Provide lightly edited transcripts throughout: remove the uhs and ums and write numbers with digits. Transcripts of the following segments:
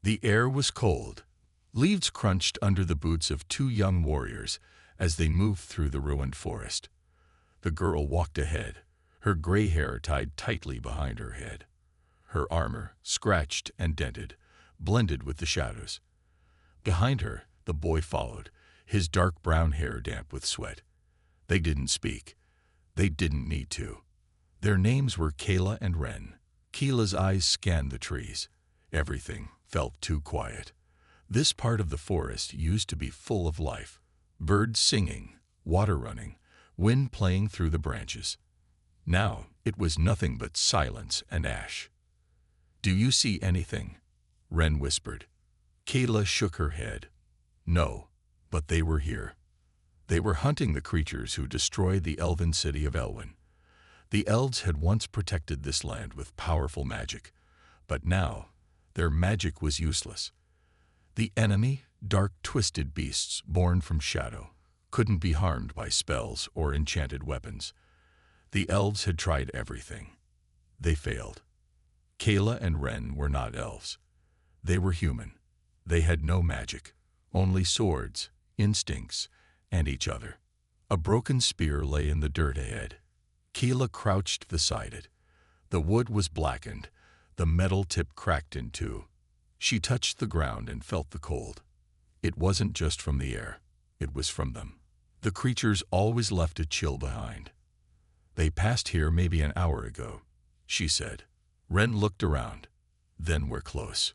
The air was cold. Leaves crunched under the boots of two young warriors as they moved through the ruined forest. The girl walked ahead, her gray hair tied tightly behind her head. Her armor, scratched and dented, blended with the shadows. Behind her, the boy followed, his dark brown hair damp with sweat. They didn't speak. They didn't need to. Their names were Kayla and Ren. Kayla's eyes scanned the trees. Everything felt too quiet. This part of the forest used to be full of life. Birds singing, water running, wind playing through the branches. Now it was nothing but silence and ash. "Do you see anything?" Ren whispered. Kayla shook her head. "No, but they were here. They were hunting the creatures who destroyed the elven city of Elven. The elves had once protected this land with powerful magic, but now their magic was useless. The enemy, dark, twisted beasts born from shadow, couldn't be harmed by spells or enchanted weapons. The elves had tried everything. They failed. Kayla and Ren were not elves. They were human. They had no magic, only swords, instincts, and each other. A broken spear lay in the dirt ahead. Kayla crouched beside it. The wood was blackened, the metal tip cracked in two. She touched the ground and felt the cold. It wasn't just from the air, it was from them. The creatures always left a chill behind. "They passed here maybe an hour ago," she said. Ren looked around. "Then we're close."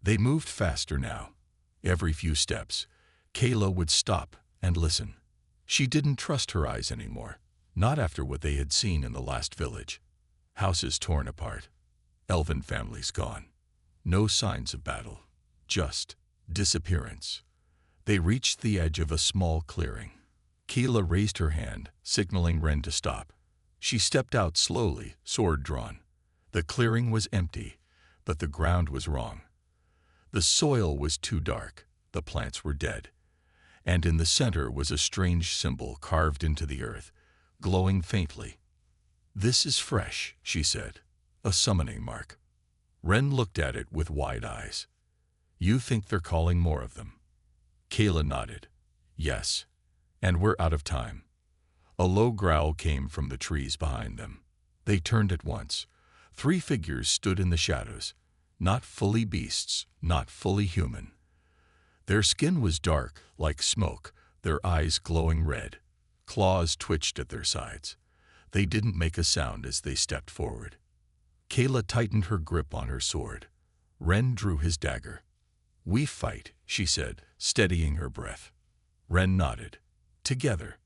They moved faster now. Every few steps, Kayla would stop and listen. She didn't trust her eyes anymore, not after what they had seen in the last village. Houses torn apart, elven families gone. No signs of battle, just disappearance. They reached the edge of a small clearing. Kayla raised her hand, signaling Ren to stop. She stepped out slowly, sword drawn. The clearing was empty, but the ground was wrong. The soil was too dark, the plants were dead, and in the center was a strange symbol carved into the earth, glowing faintly. "This is fresh," she said, "a summoning mark." Ren looked at it with wide eyes. "You think they're calling more of them?" Kayla nodded. "Yes, and we're out of time." A low growl came from the trees behind them. They turned at once. 3 figures stood in the shadows, not fully beasts, not fully human. Their skin was dark, like smoke, their eyes glowing red. Claws twitched at their sides. They didn't make a sound as they stepped forward. Kayla tightened her grip on her sword. Ren drew his dagger. "We fight," she said, steadying her breath. Ren nodded. Together.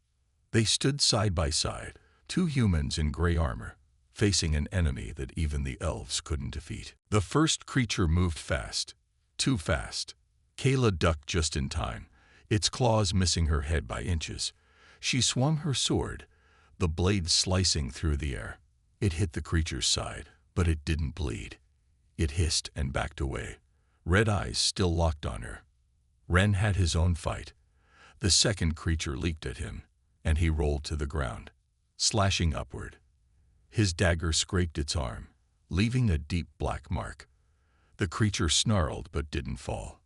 They stood side by side, 2 humans in gray armor, facing an enemy that even the elves couldn't defeat. The first creature moved fast, too fast. Kayla ducked just in time, its claws missing her head by inches. She swung her sword, the blade slicing through the air. It hit the creature's side, but it didn't bleed. It hissed and backed away, red eyes still locked on her. Ren had his own fight. The second creature leaped at him, and he rolled to the ground, slashing upward. His dagger scraped its arm, leaving a deep black mark. The creature snarled but didn't fall.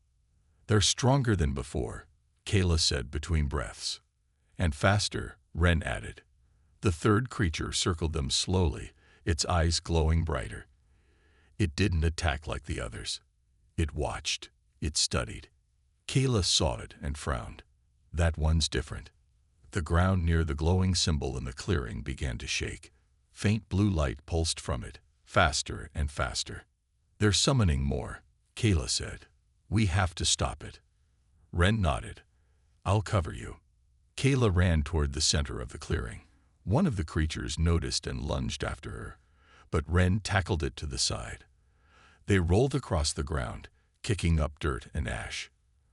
"They're stronger than before," Kayla said between breaths. "And faster," Ren added. The third creature circled them slowly, its eyes glowing brighter. It didn't attack like the others. It watched, it studied. Kayla saw it and frowned. That one's different. The ground near the glowing symbol in the clearing began to shake. Faint blue light pulsed from it, faster and faster. "They're summoning more," Kayla said. "We have to stop it." Ren nodded. "I'll cover you." Kayla ran toward the center of the clearing. One of the creatures noticed and lunged after her, but Ren tackled it to the side. They rolled across the ground, kicking up dirt and ash.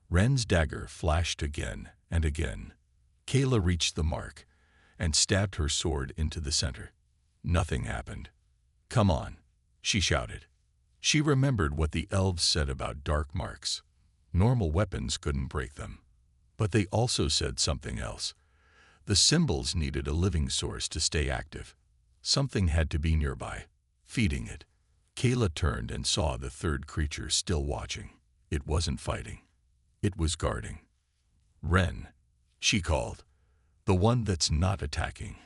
Ren's dagger flashed again and again. Kayla reached the mark and stabbed her sword into the center. Nothing happened. "Come on," she shouted. She remembered what the elves said about dark marks. Normal weapons couldn't break them. But they also said something else. The symbols needed a living source to stay active. Something had to be nearby, feeding it. Kayla turned and saw the third creature still watching. It wasn't fighting. It was guarding. "Ren," she called. "The one that's not attacking.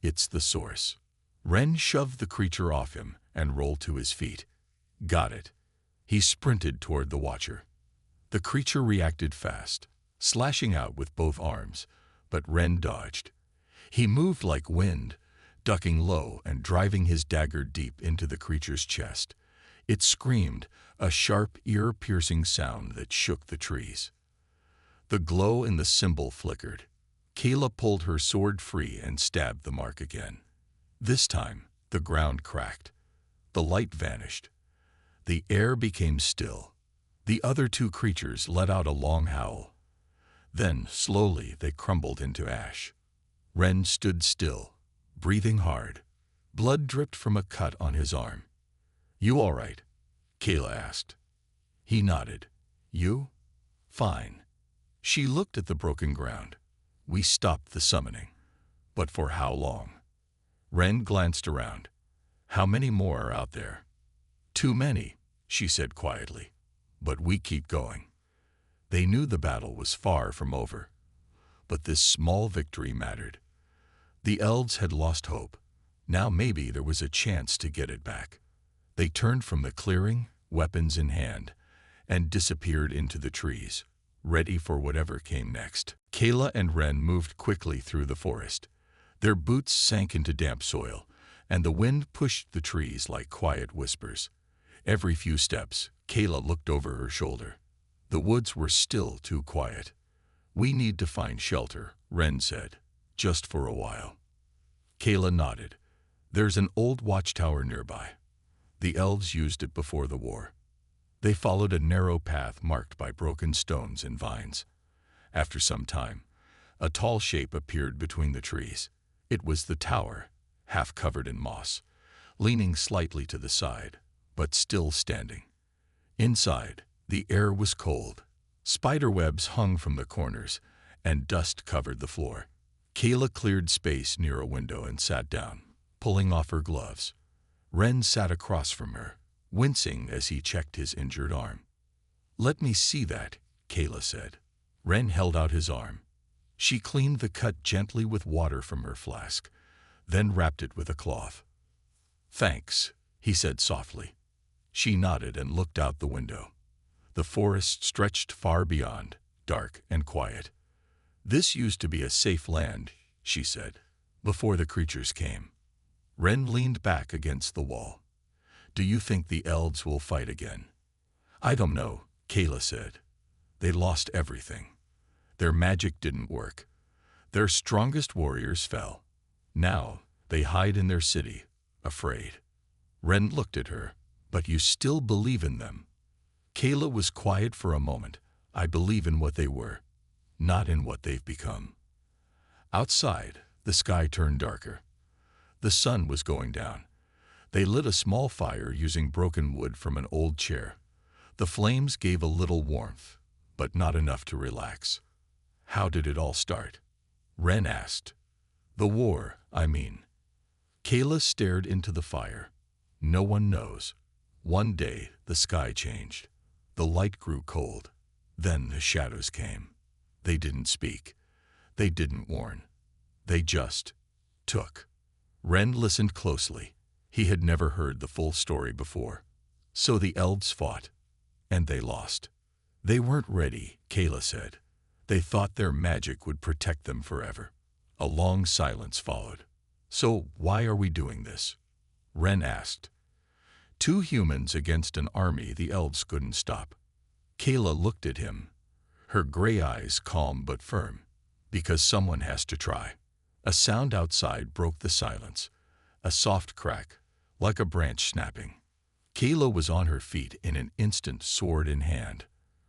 It's the source." Ren shoved the creature off him and rolled to his feet. "Got it." He sprinted toward the watcher. The creature reacted fast, slashing out with both arms, but Ren dodged. He moved like wind, ducking low and driving his dagger deep into the creature's chest. It screamed, a sharp, ear-piercing sound that shook the trees. The glow in the symbol flickered. Kayla pulled her sword free and stabbed the mark again. This time, the ground cracked. The light vanished. The air became still. The other two creatures let out a long howl. Then, slowly, they crumbled into ash. Ren stood still, breathing hard. Blood dripped from a cut on his arm. "You all right?" Kayla asked. He nodded. "You?" "Fine." She looked at the broken ground. "We stopped the summoning. But for how long?" Ren glanced around. "How many more are out there?" "Too many," she said quietly. "But we keep going." They knew the battle was far from over. But this small victory mattered. The elves had lost hope. Now maybe there was a chance to get it back. They turned from the clearing, weapons in hand, and disappeared into the trees, ready for whatever came next. Kayla and Ren moved quickly through the forest. Their boots sank into damp soil, and the wind pushed the trees like quiet whispers. Every few steps, Kayla looked over her shoulder. The woods were still too quiet. "We need to find shelter," Ren said, "just for a while." Kayla nodded. "There's an old watchtower nearby. The elves used it before the war." They followed a narrow path marked by broken stones and vines. After some time, a tall shape appeared between the trees. It was the tower, half covered in moss, leaning slightly to the side, but still standing. Inside, the air was cold. Spiderwebs hung from the corners, and dust covered the floor. Kayla cleared space near a window and sat down, pulling off her gloves. Ren sat across from her, wincing as he checked his injured arm. "Let me see that," Kayla said. Ren held out his arm. She cleaned the cut gently with water from her flask, then wrapped it with a cloth. "Thanks," he said softly. She nodded and looked out the window. The forest stretched far beyond, dark and quiet. "This used to be a safe land," she said, "before the creatures came." Ren leaned back against the wall. "Do you think the elves will fight again?" "I don't know," Kayla said. "They lost everything. Their magic didn't work. Their strongest warriors fell. Now they hide in their city, afraid." Ren looked at her. "But you still believe in them?" Kayla was quiet for a moment. "I believe in what they were, not in what they've become." Outside, the sky turned darker. The sun was going down. They lit a small fire using broken wood from an old chair. The flames gave a little warmth, but not enough to relax. "How did it all start?" Ren asked. "The war, I mean." Kayla stared into the fire. "No one knows. One day, the sky changed. The light grew cold. Then the shadows came. They didn't speak. They didn't warn. They just took." Ren listened closely. He had never heard the full story before. "So the elves fought, and they lost." "They weren't ready," Kayla said. "They thought their magic would protect them forever." A long silence followed. "So why are we doing this?" Ren asked. "Two humans against an army the elves couldn't stop." Kayla looked at him, her gray eyes calm but firm. "Because someone has to try." A sound outside broke the silence, a soft crack, like a branch snapping. Kayla was on her feet in an instant, sword in hand.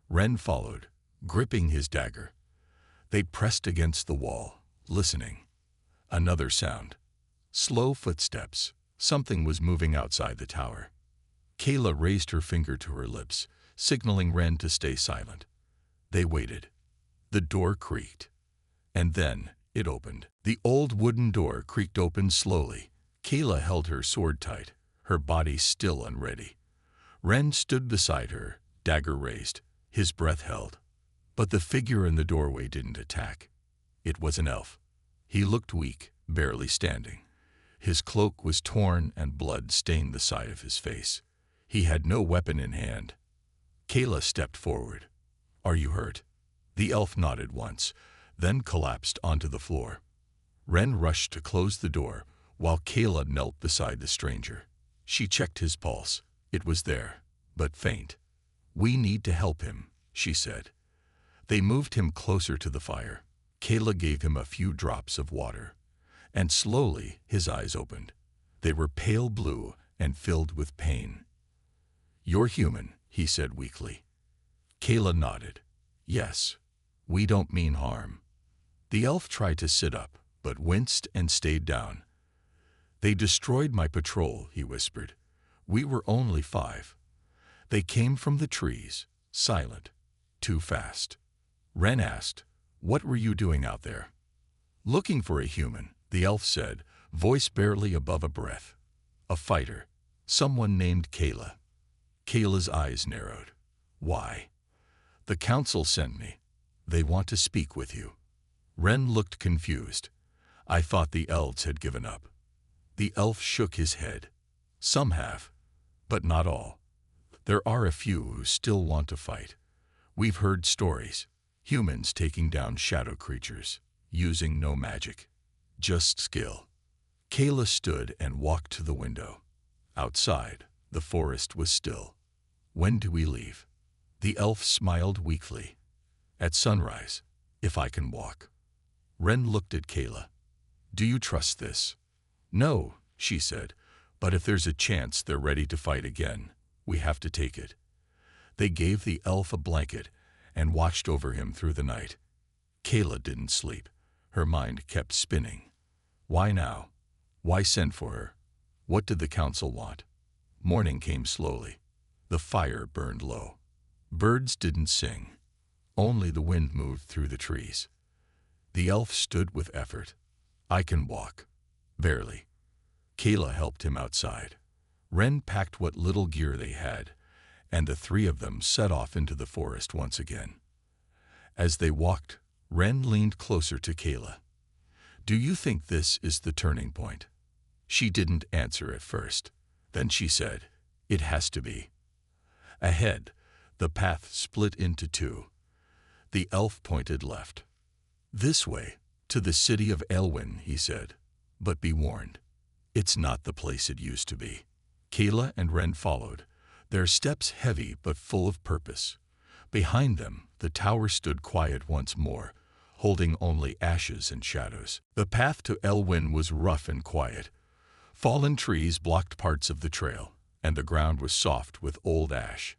Ren followed, gripping his dagger. They pressed against the wall, listening. Another sound. Slow footsteps. Something was moving outside the tower. Kayla raised her finger to her lips, signaling Ren to stay silent. They waited. The door creaked. And then it opened. The old wooden door creaked open slowly. Kayla held her sword tight, her body still and ready. Ren stood beside her, dagger raised, his breath held. But the figure in the doorway didn't attack. It was an elf. He looked weak, barely standing. His cloak was torn and blood stained the side of his face. He had no weapon in hand. Kayla stepped forward. "Are you hurt?" The elf nodded once, then collapsed onto the floor. Ren rushed to close the door, while Kayla knelt beside the stranger. She checked his pulse. It was there, but faint. "We need to help him," she said. They moved him closer to the fire. Kayla gave him a few drops of water, and slowly his eyes opened. They were pale blue and filled with pain. "You're human," he said weakly. Kayla nodded. "Yes, we don't mean harm." The elf tried to sit up, but winced and stayed down. "They destroyed my patrol," he whispered. "We were only 5. They came from the trees, silent, too fast." Ren asked, "What were you doing out there?" "Looking for a human," the elf said, voice barely above a breath. "A fighter. Someone named Kayla." Kayla's eyes narrowed. "Why?" "The council sent me. They want to speak with you." Ren looked confused. "I thought the elves had given up." The elf shook his head. "Some have, but not all. There are a few who still want to fight. We've heard stories. Humans taking down shadow creatures, using no magic, just skill." Kayla stood and walked to the window. Outside, the forest was still. "When do we leave?" The elf smiled weakly. "At sunrise, if I can walk." Ren looked at Kayla. "Do you trust this?" "No," she said, "but if there's a chance they're ready to fight again, we have to take it." They gave the elf a blanket and watched over him through the night. Kayla didn't sleep. Her mind kept spinning. Why now? Why send for her? What did the council want? Morning came slowly. The fire burned low. Birds didn't sing. Only the wind moved through the trees. The elf stood with effort. "I can walk." Barely. Kayla helped him outside. Ren packed what little gear they had, and the 3 of them set off into the forest once again. As they walked, Ren leaned closer to Kayla. "Do you think this is the turning point?" She didn't answer at first. Then she said, "It has to be." Ahead, the path split into 2. The elf pointed left. "This way, to the city of Elven," he said. "But be warned, it's not the place it used to be." Kayla and Ren followed, their steps heavy but full of purpose. Behind them, the tower stood quiet once more, holding only ashes and shadows. The path to Elven was rough and quiet. Fallen trees blocked parts of the trail, and the ground was soft with old ash.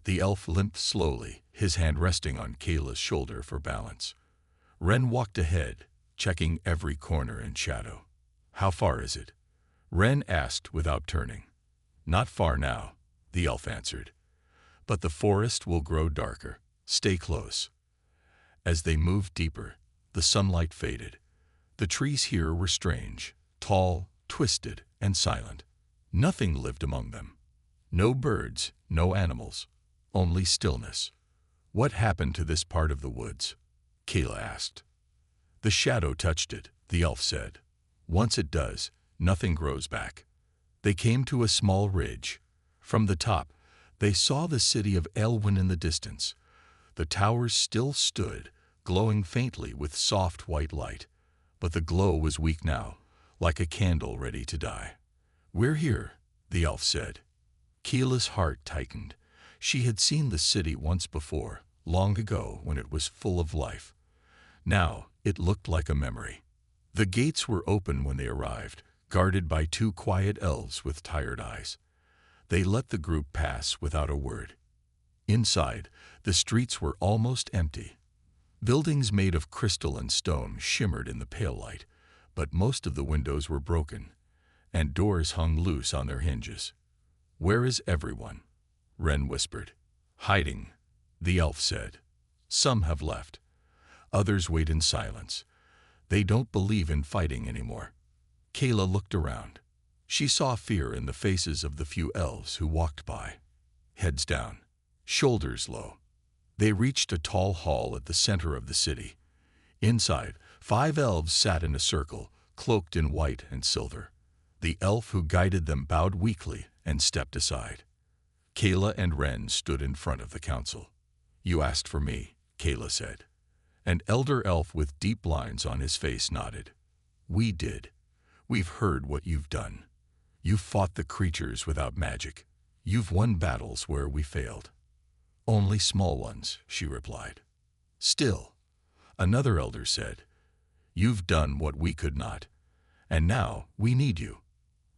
The elf limped slowly, his hand resting on Kayla's shoulder for balance. Ren walked ahead, checking every corner and shadow. "How far is it?" Ren asked without turning. "Not far now," the elf answered. "But the forest will grow darker. Stay close." As they moved deeper, the sunlight faded. The trees here were strange, tall, twisted, and silent. Nothing lived among them. No birds, no animals, only stillness. "What happened to this part of the woods?" Kayla asked. "The shadow touched it," the elf said. "Once it does, nothing grows back." They came to a small ridge. From the top, they saw the city of Elven in the distance. The towers still stood, glowing faintly with soft white light. But the glow was weak now, like a candle ready to die. "We're here," the elf said. Kayla's heart tightened. She had seen the city once before, long ago when it was full of life. Now it looked like a memory. The gates were open when they arrived, guarded by 2 quiet elves with tired eyes. They let the group pass without a word. Inside, the streets were almost empty. Buildings made of crystal and stone shimmered in the pale light, but most of the windows were broken, and doors hung loose on their hinges. "Where is everyone?" Ren whispered. "Hiding," the elf said. "Some have left. Others wait in silence. They don't believe in fighting anymore." Kayla looked around. She saw fear in the faces of the few elves who walked by. Heads down, shoulders low. They reached a tall hall at the center of the city. Inside, 5 elves sat in a circle, cloaked in white and silver. The elf who guided them bowed weakly and stepped aside. Kayla and Ren stood in front of the council. "You asked for me," Kayla said. An elder elf with deep lines on his face nodded. "We did. We've heard what you've done. You've fought the creatures without magic. You've won battles where we failed." "Only small ones," she replied. "Still," another elder said, "you've done what we could not, and now we need you."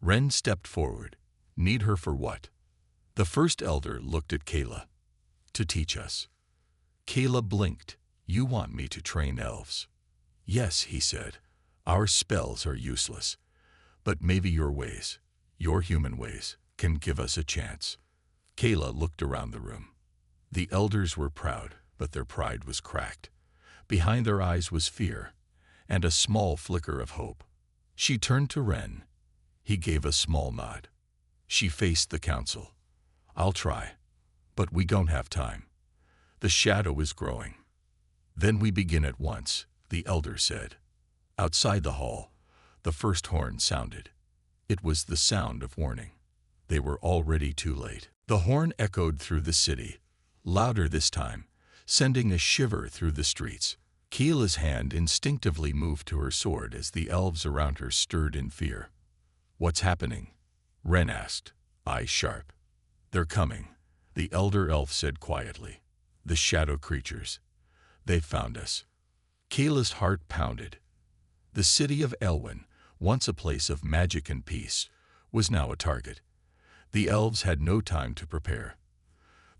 Ren stepped forward. "Need her for what?" The first elder looked at Kayla. "To teach us." Kayla blinked. "You want me to train elves?" "Yes," he said. "Our spells are useless, but maybe your ways, your human ways, can give us a chance." Kayla looked around the room. The elders were proud, but their pride was cracked. Behind their eyes was fear, and a small flicker of hope. She turned to Ren. He gave a small nod. She faced the council. "I'll try, but we don't have time. The shadow is growing." "Then we begin at once," the elder said. Outside the hall, the first horn sounded. It was the sound of warning. They were already too late. The horn echoed through the city, louder this time, sending a shiver through the streets. Kayla's hand instinctively moved to her sword as the elves around her stirred in fear. "What's happening?" Ren asked, eyes sharp. "They're coming," the elder elf said quietly. "The shadow creatures. They've found us." Kayla's heart pounded. The city of Elven, once a place of magic and peace, was now a target. The elves had no time to prepare.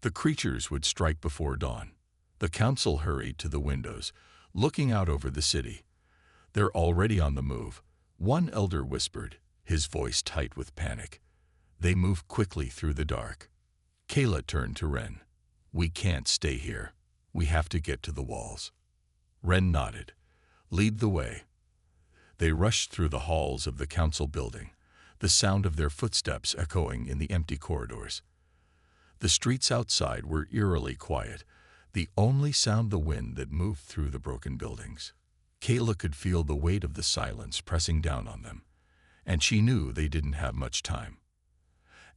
The creatures would strike before dawn. The council hurried to the windows, looking out over the city. "They're already on the move," one elder whispered, his voice tight with panic. "They move quickly through the dark." Kayla turned to Ren. "We can't stay here. We have to get to the walls." Ren nodded. "Lead the way." They rushed through the halls of the council building, the sound of their footsteps echoing in the empty corridors. The streets outside were eerily quiet, the only sound the wind that moved through the broken buildings. Kayla could feel the weight of the silence pressing down on them, and she knew they didn't have much time.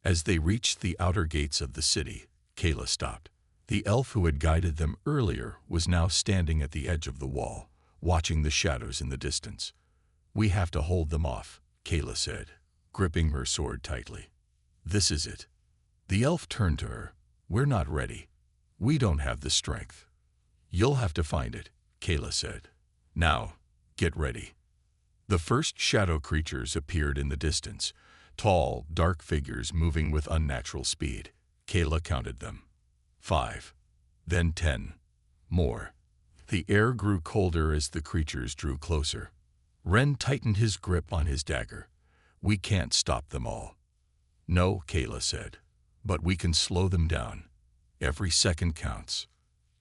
As they reached the outer gates of the city, Kayla stopped. The elf who had guided them earlier was now standing at the edge of the wall, watching the shadows in the distance. "We have to hold them off," Kayla said, gripping her sword tightly. "This is it." The elf turned to her. "We're not ready. We don't have the strength." "You'll have to find it," Kayla said. "Now, get ready." The first shadow creatures appeared in the distance, tall, dark figures moving with unnatural speed. Kayla counted them. 5. Then 10. More. The air grew colder as the creatures drew closer. Ren tightened his grip on his dagger. "We can't stop them all." "No," Kayla said, "but we can slow them down. Every second counts."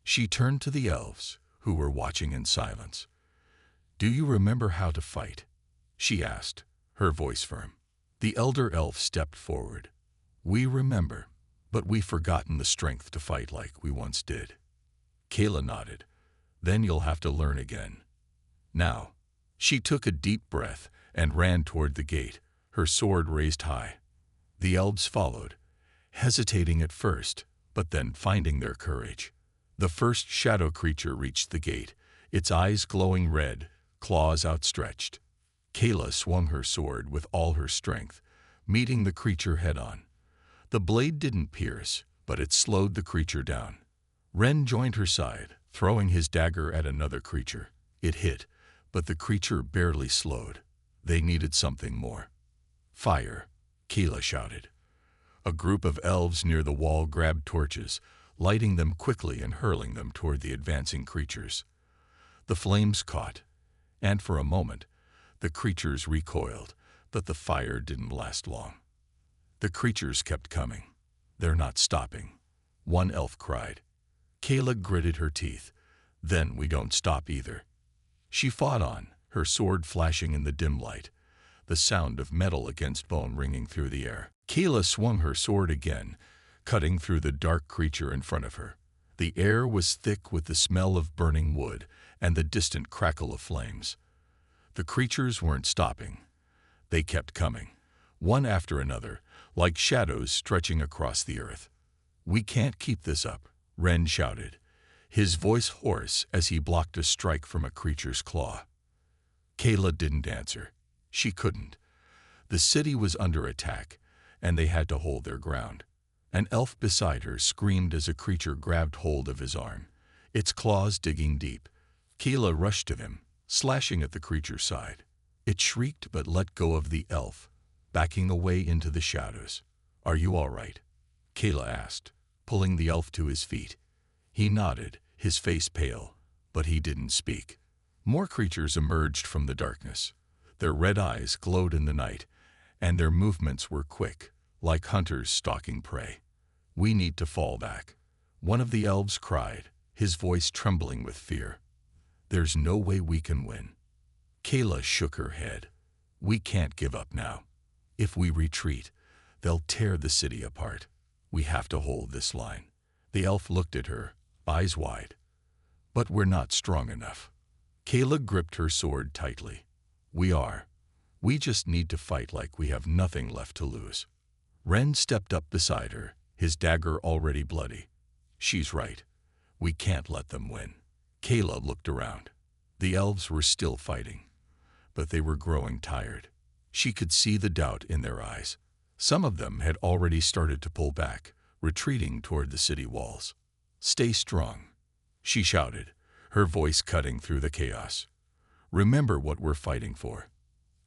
She turned to the elves, who were watching in silence. "Do you remember how to fight?" she asked, her voice firm. The elder elf stepped forward. "We remember, but we've forgotten the strength to fight like we once did." Kayla nodded. "Then you'll have to learn again. Now." She took a deep breath and ran toward the gate, her sword raised high. The elves followed, hesitating at first, but then finding their courage. The first shadow creature reached the gate, its eyes glowing red, claws outstretched. Kayla swung her sword with all her strength, meeting the creature head-on. The blade didn't pierce, but it slowed the creature down. Ren joined her side, throwing his dagger at another creature. It hit, but the creature barely slowed. They needed something more. "Fire!" Kayla shouted. A group of elves near the wall grabbed torches, lighting them quickly and hurling them toward the advancing creatures. The flames caught, and for a moment, the creatures recoiled, but the fire didn't last long. The creatures kept coming. "They're not stopping," one elf cried. Kayla gritted her teeth. "Then we don't stop either." She fought on, her sword flashing in the dim light. the sound of metal against bone ringing through the air. Kayla swung her sword again, cutting through the dark creature in front of her. The air was thick with the smell of burning wood and the distant crackle of flames. The creatures weren't stopping. They kept coming, one after another, like shadows stretching across the earth. "We can't keep this up," Ren shouted, his voice hoarse as he blocked a strike from a creature's claw. Kayla didn't answer. She couldn't. The city was under attack, and they had to hold their ground. An elf beside her screamed as a creature grabbed hold of his arm, its claws digging deep. Kayla rushed to him, slashing at the creature's side. It shrieked but let go of the elf, backing away into the shadows. "Are you all right?" Kayla asked, pulling the elf to his feet. He nodded, his face pale, but he didn't speak. More creatures emerged from the darkness. Their red eyes glowed in the night, and their movements were quick, like hunters stalking prey. "We need to fall back," one of the elves cried, his voice trembling with fear. "There's no way we can win." Kayla shook her head. "We can't give up now. If we retreat, they'll tear the city apart. We have to hold this line." The elf looked at her, eyes wide. "But we're not strong enough." Kayla gripped her sword tightly. "We are. We just need to fight like we have nothing left to lose." Ren stepped up beside her, his dagger already bloody. "She's right. We can't let them win." Kayla looked around. The elves were still fighting, but they were growing tired. She could see the doubt in their eyes. Some of them had already started to pull back, retreating toward the city walls. "Stay strong," she shouted, her voice cutting through the chaos. "Remember what we're fighting for.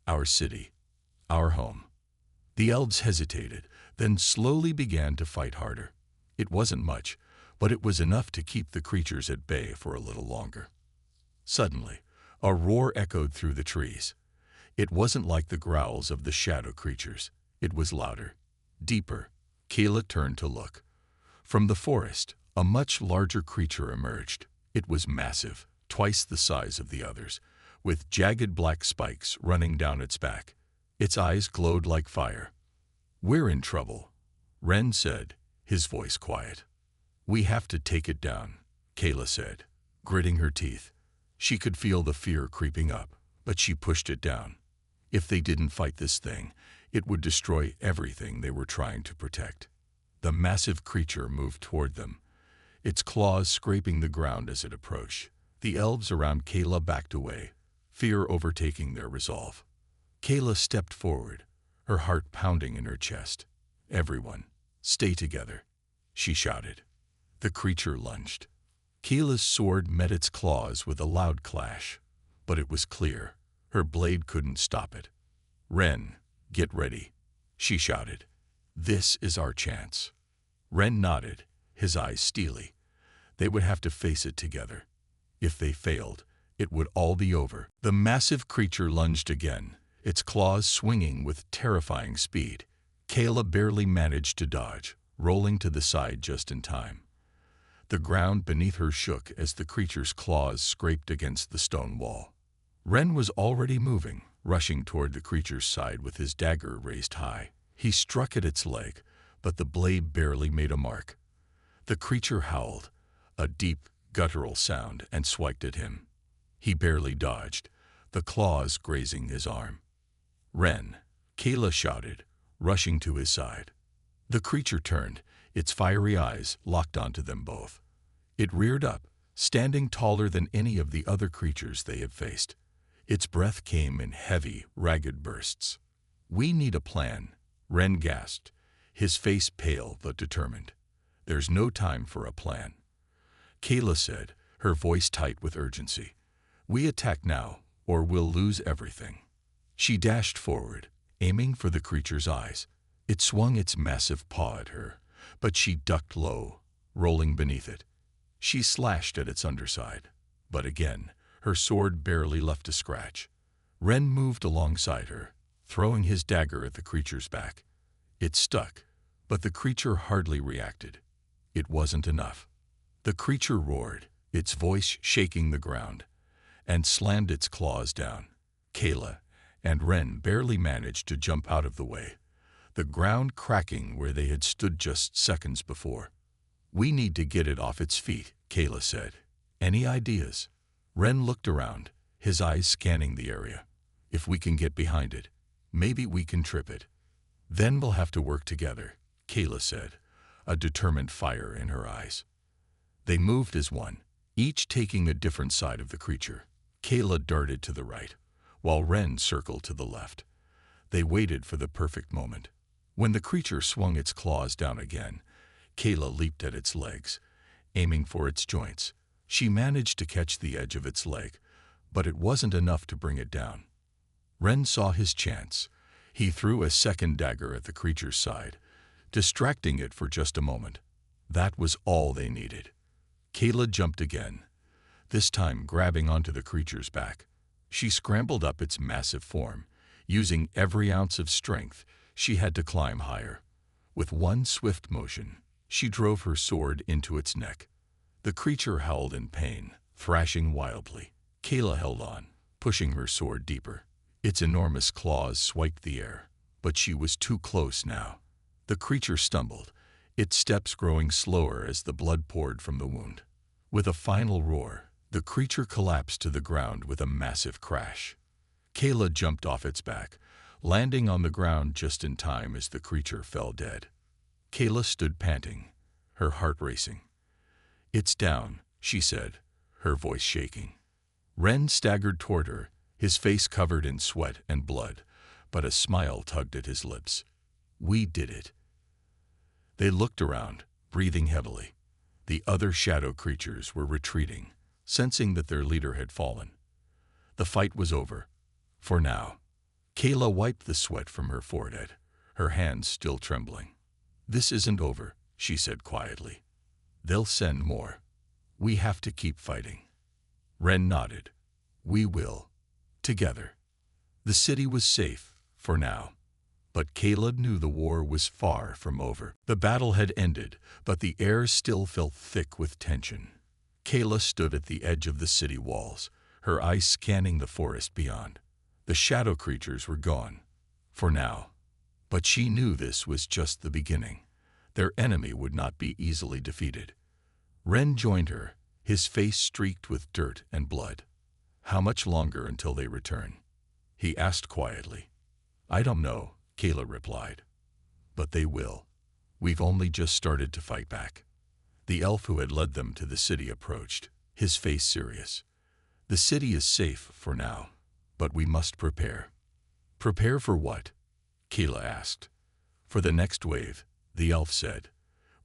Our city. Our home." The elves hesitated, then slowly began to fight harder. It wasn't much, but it was enough to keep the creatures at bay for a little longer. Suddenly, a roar echoed through the trees. It wasn't like the growls of the shadow creatures. It was louder, deeper. Kayla turned to look. From the forest, a much larger creature emerged. It was massive, twice the size of the others, with jagged black spikes running down its back. Its eyes glowed like fire. "We're in trouble," Ren said, his voice quiet. "We have to take it down," Kayla said, gritting her teeth. She could feel the fear creeping up, but she pushed it down. If they didn't fight this thing, it would destroy everything they were trying to protect. The massive creature moved toward them, its claws scraping the ground as it approached. The elves around Kayla backed away, fear overtaking their resolve. Kayla stepped forward, her heart pounding in her chest. "Everyone, stay together," she shouted. The creature lunged. Kayla's sword met its claws with a loud clash, but it was clear. Her blade couldn't stop it. "Ren, get ready," she shouted. "This is our chance." Ren nodded, his eyes steely. They would have to face it together. If they failed, it would all be over. The massive creature lunged again, its claws swinging with terrifying speed. Kayla barely managed to dodge, rolling to the side just in time. The ground beneath her shook as the creature's claws scraped against the stone wall. Ren was already moving, rushing toward the creature's side with his dagger raised high. He struck at its leg, but the blade barely made a mark. The creature howled, a deep, guttural sound, and swiped at him. He barely dodged, the claws grazing his arm. "Ren," Kayla shouted, rushing to his side. The creature turned, its fiery eyes locked onto them both. It reared up, standing taller than any of the other creatures they had faced. Its breath came in heavy, ragged bursts. "We need a plan," Ren gasped, his face pale but determined. "There's no time for a plan," Kayla said, her voice tight with urgency. "We attack now, or we'll lose everything." She dashed forward, aiming for the creature's eyes. It swung its massive paw at her, but she ducked low, rolling beneath it. She slashed at its underside, but again, her sword barely left a scratch. Ren moved alongside her, throwing his dagger at the creature's back. It stuck, but the creature hardly reacted. It wasn't enough. The creature roared, its voice shaking the ground, and slammed its claws down. "Kayla, and Ren barely managed to jump out of the way, the ground cracking where they had stood just seconds before. "We need to get it off its feet," Kayla said. "Any ideas?" Ren looked around, his eyes scanning the area. "If we can get behind it, maybe we can trip it. Then we'll have to work together," Kayla said, a determined fire in her eyes. They moved as one, each taking a different side of the creature. Kayla darted to the right, while Ren circled to the left. They waited for the perfect moment. When the creature swung its claws down again, Kayla leaped at its legs, aiming for its joints. She managed to catch the edge of its leg, but it wasn't enough to bring it down. Ren saw his chance. He threw a second dagger at the creature's side, distracting it for just a moment. That was all they needed. Kayla jumped again, this time grabbing onto the creature's back. She scrambled up its massive form, using every ounce of strength. She had to climb higher. With one swift motion, she drove her sword into its neck. The creature howled in pain, thrashing wildly. Kayla held on, pushing her sword deeper. Its enormous claws swiped the air, but she was too close now. The creature stumbled, its steps growing slower as the blood poured from the wound. With a final roar, the creature collapsed to the ground with a massive crash. Kayla jumped off its back, landing on the ground just in time as the creature fell dead. Kayla stood panting, her heart racing. "It's down," she said, her voice shaking. Ren staggered toward her, his face covered in sweat and blood, but a smile tugged at his lips. "We did it." They looked around, breathing heavily. The other shadow creatures were retreating, sensing that their leader had fallen. The fight was over, for now. Kayla wiped the sweat from her forehead, her hands still trembling. "This isn't over," she said quietly. "They'll send more. We have to keep fighting." Ren nodded. "We will. Together." The city was safe, for now. But Kayla knew the war was far from over. The battle had ended, but the air still felt thick with tension. Kayla stood at the edge of the city walls, her eyes scanning the forest beyond. The shadow creatures were gone, for now. But she knew this was just the beginning. Their enemy would not be easily defeated. Ren joined her, his face streaked with dirt and blood. "How much longer until they return?" he asked quietly. "I don't know," Kayla replied. "But they will. We've only just started to fight back." The elf who had led them to the city approached, his face serious. "The city is safe for now, but we must prepare." "Prepare for what?" Kayla asked. "For the next wave," the elf said.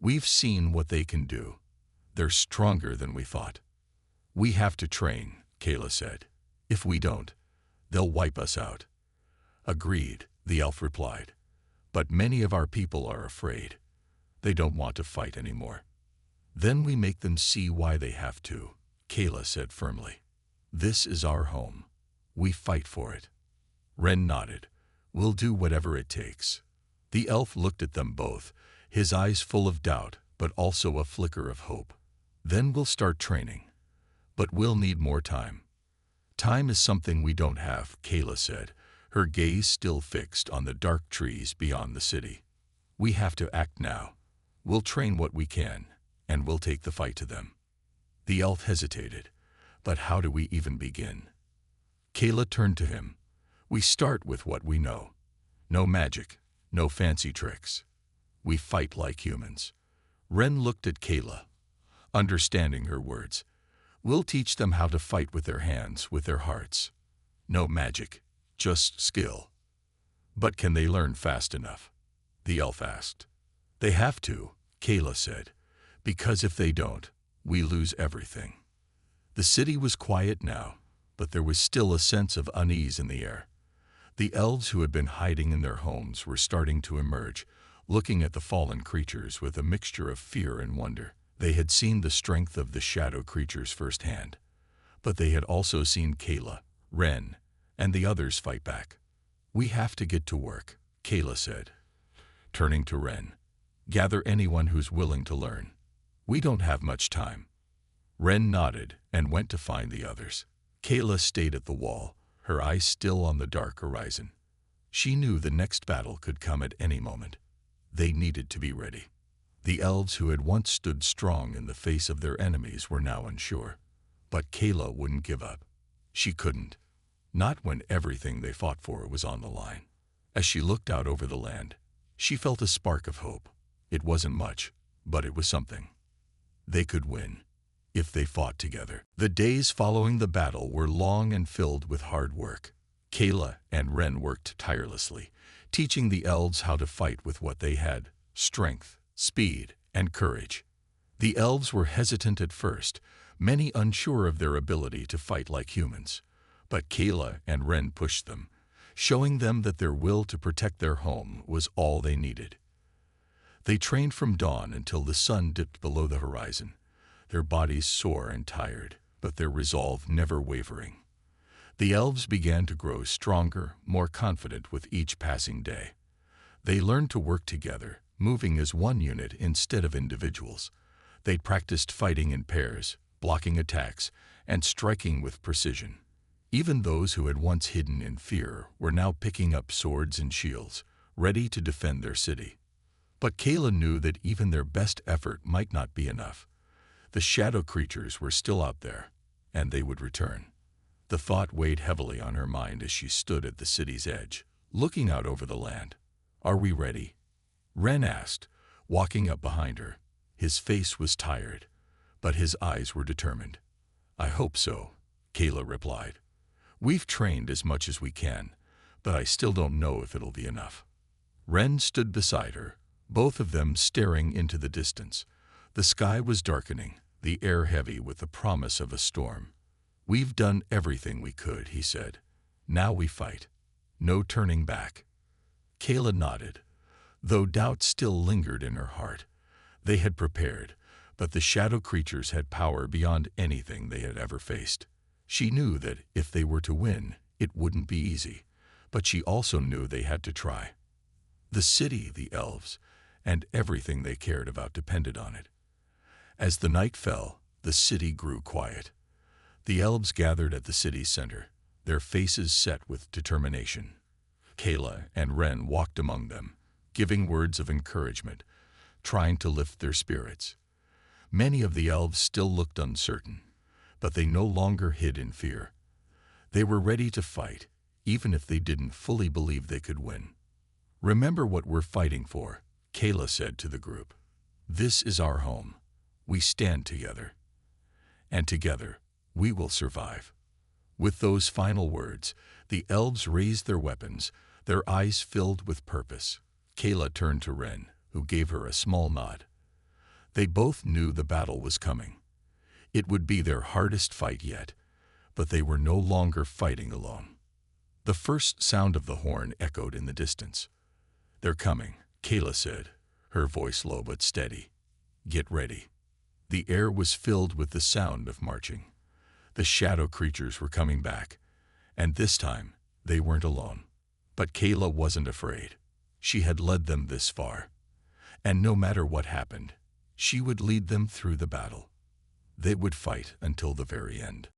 "We've seen what they can do. They're stronger than we thought." "We have to train," Kayla said. "If we don't, they'll wipe us out." "Agreed," the elf replied. "But many of our people are afraid. They don't want to fight anymore." "Then we make them see why they have to," Kayla said firmly. "This is our home. We fight for it." Ren nodded. "We'll do whatever it takes." The elf looked at them both, his eyes full of doubt, but also a flicker of hope. "Then we'll start training. But we'll need more time." "Time is something we don't have," Kayla said, her gaze still fixed on the dark trees beyond the city. "We have to act now. We'll train what we can, and we'll take the fight to them." The elf hesitated. "But how do we even begin?" Kayla turned to him. "We start with what we know. No magic, no fancy tricks. We fight like humans." Ren looked at Kayla, understanding her words. "We'll teach them how to fight with their hands, with their hearts. No magic, just skill." "But can they learn fast enough?" the elf asked. "They have to," Kayla said, "because if they don't, we lose everything." The city was quiet now, but there was still a sense of unease in the air. The elves who had been hiding in their homes were starting to emerge, looking at the fallen creatures with a mixture of fear and wonder. They had seen the strength of the shadow creatures firsthand, but they had also seen Kayla, Ren, and the others fight back. "We have to get to work," Kayla said, turning to Ren. "Gather anyone who's willing to learn. We don't have much time." Ren nodded and went to find the others. Kayla stayed at the wall, her eyes still on the dark horizon. She knew the next battle could come at any moment. They needed to be ready. The elves who had once stood strong in the face of their enemies were now unsure. But Kayla wouldn't give up. She couldn't. Not when everything they fought for was on the line. As she looked out over the land, she felt a spark of hope. It wasn't much, but it was something. They could win, if they fought together. The days following the battle were long and filled with hard work. Kayla and Ren worked tirelessly, teaching the elves how to fight with what they had: strength, speed, and courage. The elves were hesitant at first, many unsure of their ability to fight like humans. But Kayla and Ren pushed them, showing them that their will to protect their home was all they needed. They trained from dawn until the sun dipped below the horizon, their bodies sore and tired, but their resolve never wavering. The elves began to grow stronger, more confident with each passing day. They learned to work together, moving as one unit instead of individuals. They practiced fighting in pairs, blocking attacks, and striking with precision. Even those who had once hidden in fear were now picking up swords and shields, ready to defend their city. But Kayla knew that even their best effort might not be enough. The shadow creatures were still out there, and they would return. The thought weighed heavily on her mind as she stood at the city's edge, looking out over the land. "Are we ready?" Ren asked, walking up behind her. His face was tired, but his eyes were determined. "I hope so," Kayla replied. "We've trained as much as we can, but I still don't know if it'll be enough." Ren stood beside her, both of them staring into the distance. The sky was darkening, the air heavy with the promise of a storm. "We've done everything we could," he said. "Now we fight. No turning back." Kayla nodded, though doubt still lingered in her heart. They had prepared, but the shadow creatures had power beyond anything they had ever faced. She knew that if they were to win, it wouldn't be easy, but she also knew they had to try. The city, the elves, and everything they cared about depended on it. As the night fell, the city grew quiet. The elves gathered at the city's center, their faces set with determination. Kayla and Ren walked among them, giving words of encouragement, trying to lift their spirits. Many of the elves still looked uncertain, but they no longer hid in fear. They were ready to fight, even if they didn't fully believe they could win. "Remember what we're fighting for," Kayla said to the group. "This is our home. We stand together. And together, we will survive." With those final words, the elves raised their weapons, their eyes filled with purpose. Kayla turned to Ren, who gave her a small nod. They both knew the battle was coming. It would be their hardest fight yet, but they were no longer fighting alone. The first sound of the horn echoed in the distance. "They're coming," Kayla said, her voice low but steady. "Get ready." The air was filled with the sound of marching. The shadow creatures were coming back, and this time they weren't alone. But Kayla wasn't afraid. She had led them this far, and no matter what happened, she would lead them through the battle. They would fight until the very end.